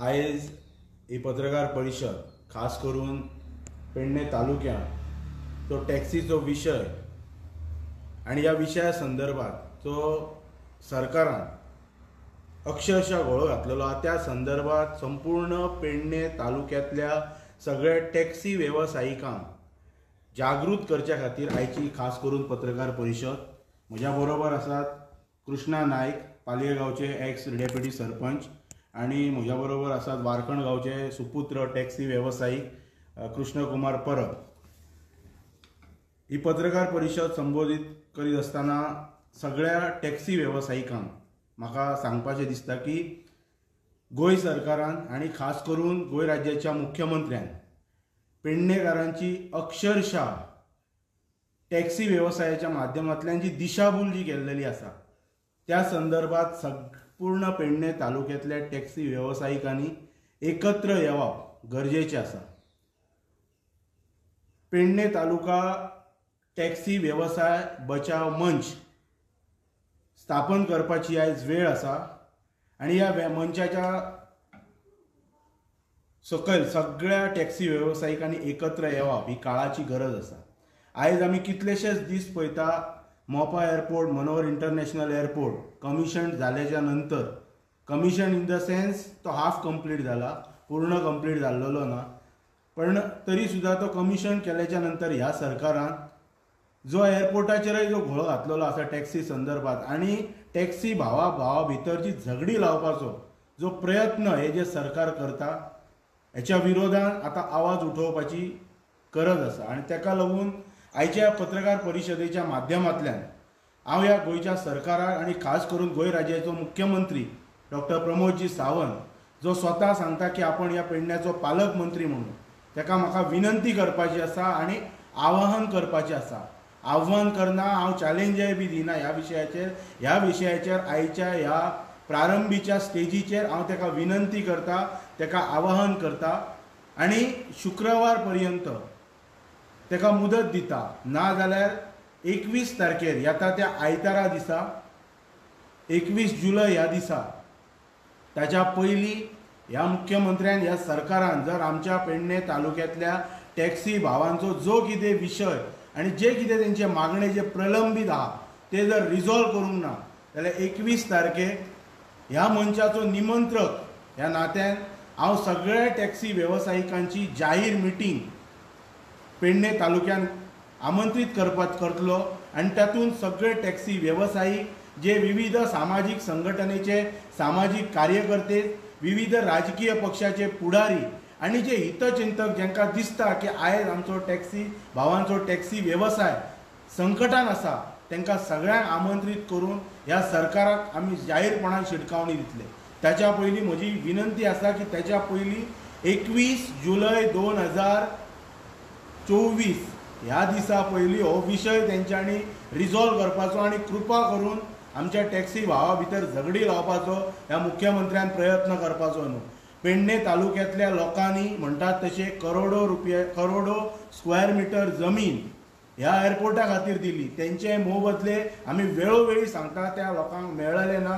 आयज ही पत्रकार परिषद खास करून पेडणे तालुक्यात तो टॅक्सीचो विषय आणि या विषया संदर्भात जो सरकारान अक्षरशः घोळो घातलेलो आहा त्या संदर्भात संपूर्ण पेडणे तालुक्यातल्या सगळ्या टॅक्सी वेवसायिकांक जागृत करच्या खातीर आयची खास करून पत्रकार परिषद. म्हज्या बरोबर आसात कृष्णा नायक, पालये गांवचे एक्स डेप्युटी सरपंच, आणि म्हज्या बरोबर आसात वारकण गांवचे सुपुत्र टॅक्सी वेवसायीक कृष्णकुमार परब. ही पत्रकार परिषद संबोधित करीत आसतना सगळ्या टॅक्सी वेवसायिकांक म्हाका सांगपाचें दिसता की गोंय सरकारान आनी खास करून गोंय राज्याच्या मुख्यमंत्र्यान पेडणेकारांची अक्षरशः टॅक्सी व्यवसायाच्या माध्यमांतल्यान जी दिशाभूल जी केल्लेली आसा त्या संदर्भात संपूर्ण पेडणे तालुक्यातल्या टॅक्सी व्यवसायिकांनी एकत्र येवप गरजेचें आसा. पेडणे तालुका टॅक्सी व्यवसाय बचाव मंच स्थापन करपाची आयज वेळ आसा आणि ह्या मंचाच्या सकयल सगळ्या टॅक्सी वेवसायिकांनी एकत्र येवप ही काळाची गरज आसा. आयज आमी कितलेशेच दीस पळयता मोपा airport, Manohar international airport commission जाल्याच्या नंतर, कमिशन इन द सेन्स तो हाफ कंप्लीट जाला, पूर्ण कंप्लीट जाल्लो ना, पण तरी सुद्धा तो कमिशन केल्याच्या नंतर ह्या सरकारान जो एअरपोर्टाचेरय जो घोळो घातलेलो आसा टॅक्सी संदर्भात आणि टॅक्सी भावा भितरची झगडी लावपाचो जो प्रयत्न हे जे सरकार करता हेच्या विरोधात आता आवाज उठोवपाची गरज आसा. आणि ताका लागून आयच्या पत्रकार परिशदेच्या माध्यमांतल्यान हांव ह्या गोंयच्या सरकाराक आणि खास करून गोंय राज्याचो मुख्यमंत्री डॉक्टर प्रमोदजी सावंत जो स्वता सांगता की आपण ह्या पेडण्याचो पालक मंत्री म्हणून ताका म्हाका विनंती करपाची आसा आणि आवाहन करपाचें आसा. आव्हान करना, हांव चॅलेंजय बी दिना ह्या विशयाचेर आयच्या ह्या प्रारंभीच्या स्टेजीचेर हांव ताका विनंती करता, ताका आवाहन करता आणि शुक्रवार पर्यंत ताका मुदत दिता. ना जाल्यार 21 तारखेर येता त्या आयतारा दिसा 21 जुलय ह्या दिसा ताच्या पयलीं ह्या मुख्यमंत्र्यान ह्या सरकारान जर आमच्या पेडणे तालुक्यातल्या टॅक्सी भावांचो जो कितें विशय आणि जे कितें तेंचे मागणे जे प्रलंबीत आहा ते जर रिझॉल्व करूंक ना जाल्यार 21 तारखेक ह्या मंचाचो निमंत्रक ह्या नात्यान हांव सगळ्या टॅक्सी वेवसायिकांची जाहीर मिटींग पेडणे तालुक्यान आमंत्रीत करतलो आणि तातूंत सगळे टॅक्सी वेवसायीक जे विविध सामाजीक संघटनेचे सामाजीक कार्यकर्ते, विविध राजकीय पक्षाचे पुढारी आणि जे हितचिंतक जांकां दिसता की आयज आमचो टॅक्सी भावांचो टॅक्सी वेवसाय संकटान आसा तांकां सगळ्यांक आमंत्रीत करून ह्या सरकाराक आमी जाहीरपणान शिटकावणी दितले. ताच्या पयलीं म्हजी विनंती आसा की ताच्या पयलीं 21 जुलय 2024 ह्या दिसा पयलीं हो विशय तेंच्यांनी रिझॉल्व करपाचो आणि कृपा करून आमच्या टॅक्सी भावा भितर झगडी लावपाचो ह्या मुख्यमंत्र्यान प्रयत्न करपाचो न्हू. पेडणे तालुक्यातल्या लोकांनी म्हणटात तशे करोडो स्क्वेअर मिटर जमीन ह्या एअरपोर्टा खातीर दिली. तेंचे मोबदले आमी वेळोवेळी सांगता त्या लोकांक मेळ्ळले ना.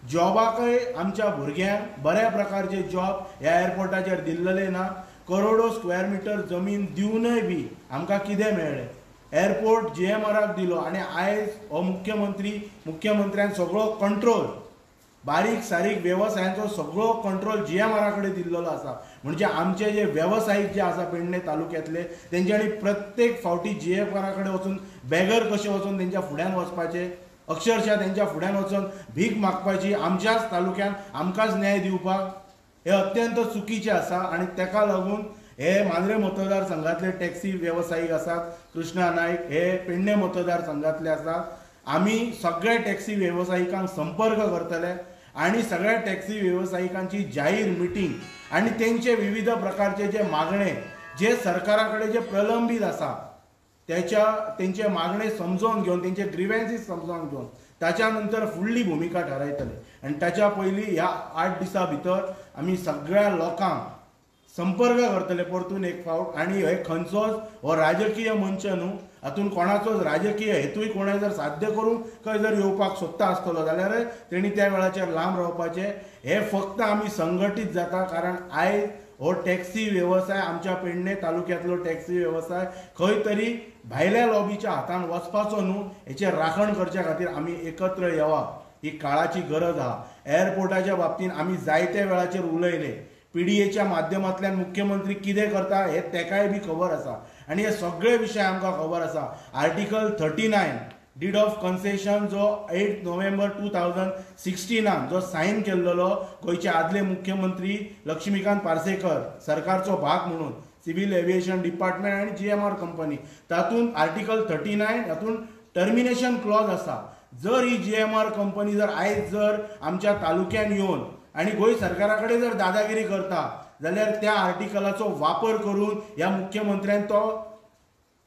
जॉबाकय आमच्या भुरग्यांक बऱ्या प्रकारचे जॉब ह्या एअरपोर्टाचेर दिल्लेले ना. करोडो स्क्वेअर मिटर जमीन दिवनय बी आमकां कितें मेळ्ळें? एअरपोर्ट GMRक दिलो आणि आयज हो मुख्यमंत्र्यान सगळो कंट्रोल बारीक सारीक वेवसायांचो सगळो कंट्रोल GMR कडेन दिल्लो आसा. म्हणजे आमचे जे वेवसायीक जे आसा पेडणे तालुक्यातले तेंच्यांनी प्रत्येक फावटी GMR कडेन वचून बेगर कशें वचून तेंच्या फुड्यान वचपाचें, अक्षरशः तेंच्या फुड्यान वचून भीक मागपाची, आमच्याच तालुक्यान आमकांच न्याय दिवपाक, हे अत्यंत चुकीचें आसा. आणि ताका लागून हे मांद्रे मतदारसंघातले टॅक्सी वेवसायीक आसात, कृष्णा नायक हे पेडणे मतदारसंघातले आसात, आमी सगळ्या टॅक्सी वेवसायिकांक संपर्क करतले आणि सगळ्या टॅक्सी वेवसायिकांची जाहीर मिटींग आणि तेंचे विविध प्रकारचे जे मागणे जे सरकाराकडे जे प्रलंबीत आसा तेंचे मागणे समजून घेवन तेंचे ग्रीवेन्सीस समजून घेवन ताच्या नंतर फुडली भूमिका ठरयतले. आणि ताच्या पयलीं ह्या 8 दिसां भितर आमी सगळ्या लोकांक संपर्क करतले परतून एक फावट. आणि हे खंयचोच हो राजकीय मंच न्हू, हातून कोणाचोच राजकीय हेतूय कोणें जर साध्य करूंक खंय जर येवपाक सोदता आसतलो जाल्यार तेणी त्या वेळाचेर लांब रावपाचें. हे फक्त आमी संघटीत जाता कारण आयज हो टॅक्सी वेवसाय आमच्या पेडणे तालुक्यांतलो टॅक्सी वेवसाय खंय तरी भायल्या लॉबीच्या हातान वचपाचो न्हू हेचेर राखण करचे खातीर आमी एकत्र येवप ही काळाची गरज आहा. एअरपोर्टाच्या बाबतींत आमी जायत्या वेळाचेर उलयले. PDAच्या माध्यमांतल्यान मुख्यमंत्री कितें करता हे तेकाय बी खबर आसा आनी हे सगळे विशय आमकां खबर आसा. आर्टिकल 39 डीड ऑफ कन्सेशन जो 8 नोव्हेंबर 2016 जो सायन केल्लो गोंयचे आदले मुख्यमंत्री लक्ष्मीकांत पार्सेकर सरकारचो भाग म्हणून सिव्हिल एव्हिएशन डिपार्टमेंट आनी GMR कंपनी तातूंत आर्टिकल 39 हातूंत टर्मिनेशन क्लॉज आसा. जर ही GMR कंपनी जर आयज जर आमच्या तालुक्यान येवन आनी गोंय सरकारा कडेन जर दादागिरी करता जाल्यार त्या आर्टिकलाचो वापर करून ह्या मुख्यमंत्र्यान तो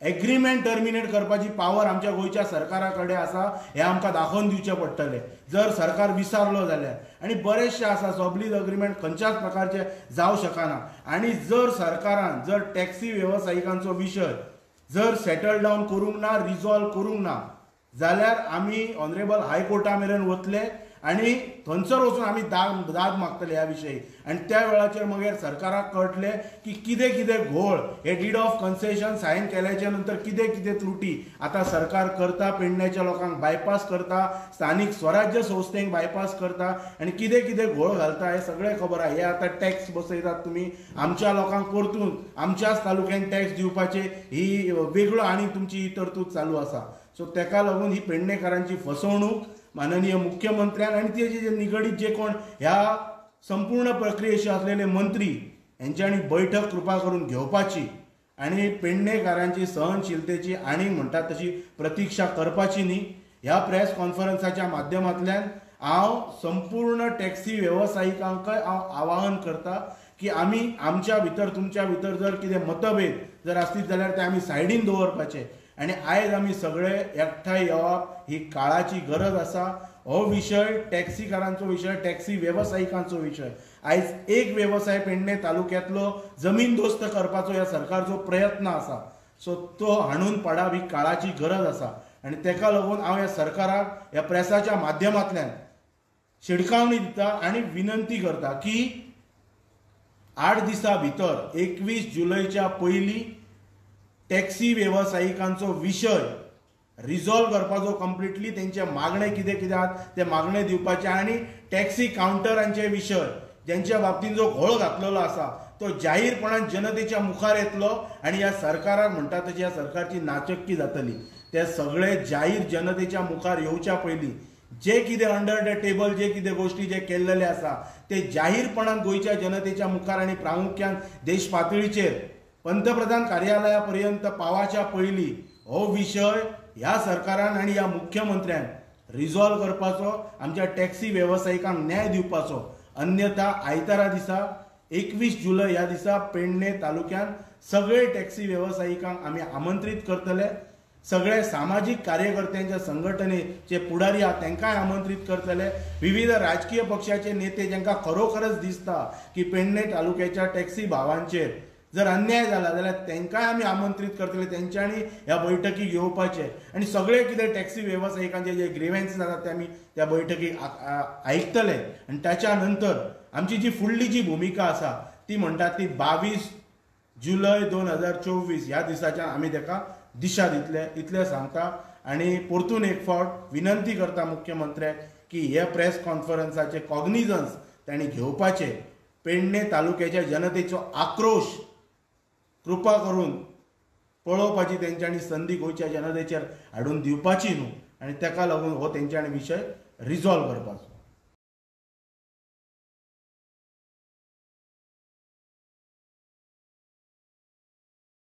एग्रीमेंट टर्मिनेट करपाची पावर आमच्या गोंयच्या सरकारा कडेन आसा हे आमकां दाखोवन दिवचें पडटलें जर सरकार विसरलो जाल्यार. आनी बरेचशे आसा सबलीज अग्रीमेंट खंयच्याच प्रकारचे जावं शकना. आनी जर सरकारान जर टॅक्सी वेवसायिकांचो विशय जर सेटल डावन करूंक ना रिजॉल्व करूंक ना जाल्यार आमी ऑनरेबल हायकोर्टा मेरेन वतले आनी थंयसर वचून आमी दाद मागतले ह्या विशयी. आनी त्या वेळाचेर मागीर सरकाराक कळटले की कितें कितें घोळ हे डीड ऑफ कन्सेशन सायन केल्याच्या नंतर कितें कितें त्रुटी आतां सरकार करता. पेडण्याच्या लोकांक बायपास करता, स्थानीक स्वराज्य संस्थेक बायपास करता आनी कितें कितें घोळ घालता हे सगळें खबर आहा. हे आतां टॅक्स बसयतात तुमी आमच्या लोकांक परतून आमच्याच तालुक्यान टॅक्स दिवपाचे ही वेगळो आनी तुमची ही तरतूद चालू आसा. सो तेका लागून ही पेडणेकारांची फसवणूक माननीय मुख्यमंत्र्यान आनी तेजे जे निगडीत जे कोण ह्या संपूर्ण प्रक्रियेचे असलेले मंत्री यांच्यांनी बैठक कृपा करून घेवपाची आनी पेडणेकारांची सहनशीलतेची आनी म्हणटात तशी प्रतीक्षा करपाची न्ही. ह्या प्रेस कॉन्फरन्साच्या माध्यमांतल्यान हांव संपूर्ण टॅक्सी वेवसायिकांकय हांव आवाहन करता की आमी आमच्या भितर तुमच्या भितर जर कितें मतभेद जर आसलीत जाल्यार ते आमी सायडीन दवरपाचे आनी आयज आमी सगळे एकठांय येवप ही काळाची गरज आसा. हो विशय टॅक्सीकारांचो विशय, टॅक्सी वेवसायिकांचो विशय. आयज एक वेवसाय पेडणे तालुक्यांतलो जमीन दोस्त करपाचो ह्या सरकारचो प्रयत्न आसा. सो तो हाडून पडप ही काळाची गरज आसा आनी तेका लागून हांव ह्या सरकाराक ह्या प्रेसाच्या माध्यमांतल्यान शिडकावणी दिता आनी विनंती करता की 8 दिसां भितर 21 जुलयच्या पयलीं टॅक्सी वेवसायिकांचो विशय रिजॉल्व करपाचो कंप्लिटली तेंचे मागणे कितें कितें आहात ते मागणे दिवपाचे आनी टॅक्सी कावंटरांचे विशय ज्यांच्या बाबतींत जो घोळ घातलेलो आसा तो जाहीरपणान जनतेच्या मुखार येतलो आनी ह्या सरकाराक म्हणटा तशी ह्या सरकारची नाचक्की जातली. ते सगळे जाहीर जनतेच्या मुखार येवच्या पयलीं जे कितें अंडर द टेबल जे कितें गोष्टी जे केल्लेले आसा ते जाहीरपणान गोंयच्या जनतेच्या मुखार आनी प्रामुख्यान देश पातळीचेर पंतप्रधान कार्यालया पर्यंत पावच्या पयलीं हो विशय ह्या सरकारान आनी ह्या मुख्यमंत्र्यान रिजॉल्व करपाचो, आमच्या टॅक्सी वेवसायिकांक न्याय दिवपाचो. अन्यथा आयतारा दिसा 21 जुलय ह्या दिसा पेडणे तालुक्यान सगळे टॅक्सी वेवसायिकांक आमी आमंत्रीत करतले. सगळे सामाजीक कार्यकर्त्यांच्या संघटनेचे पुढारी आहात तांकांय आमंत्रीत करतले. विविध राजकीय पक्षाचे नेते जांकां खरोखरच दिसता की पेडणे तालुक्याच्या टॅक्सी भावांचेर जर अन्याय जाला जाल्यार तांकांय आमी आमंत्रीत करतले. तेंच्यांनी ह्या बैठकीक येवपाचे आनी सगळे कितें टॅक्सी वेवसायिकांचे जे ग्रीव्हन्सेस आसात ते आमी त्या बैठकीक आयकतले. आनी ताच्या नंतर आमची जी फुडली जी भुमिका आसा ती म्हणटात ती 22 जुलय 2024 ह्या दिसाच्यान आमी ताका दिशा दितले इतलें सांगता. आनी परतून एक फावट विनंती करता मुख्यमंत्र्याक की हे प्रेस कॉन्फरन्साचे कॉग्निजन्स तांणी घेवपाचे. पेडणे तालुक्याच्या जनतेचो आक्रोश कृपा करून पळोवपाची तेंच्यांनी संदी गोंयच्या जनतेचेर हाडून दिवपाची न्हू आनी तेका लागून हो तेंच्यांनी विशय रिजॉल्व करपाचो.